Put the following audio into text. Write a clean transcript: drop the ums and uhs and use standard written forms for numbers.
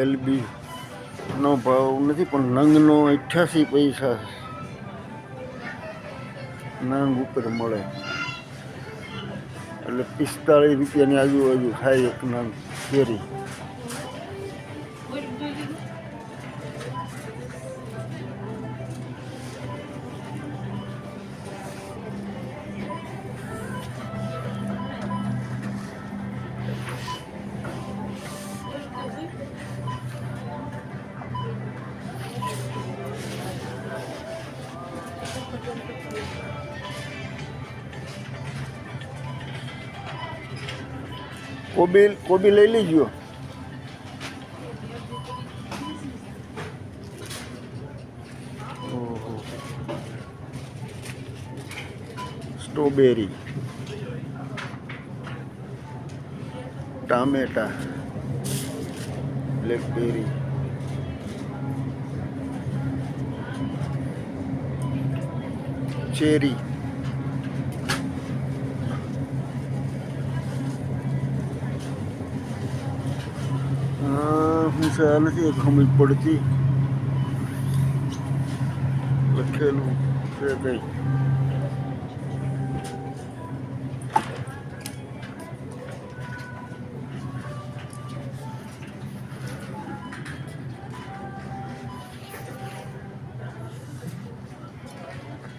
LB નો ભાવ નથી પણ નંગનો 88 પૈસા નંગ ઉપર મળે એટલે 45 રૂપિયાની આજુબાજુ થાય એક નંગ કેરી. કોબી લઈ લીજો. સ્ટ્રોબેરી, ટામેટા, બ્લેકબેરી, ચેરી, હું છે નથી સમજ પડતી લખેલું છે કંઈ.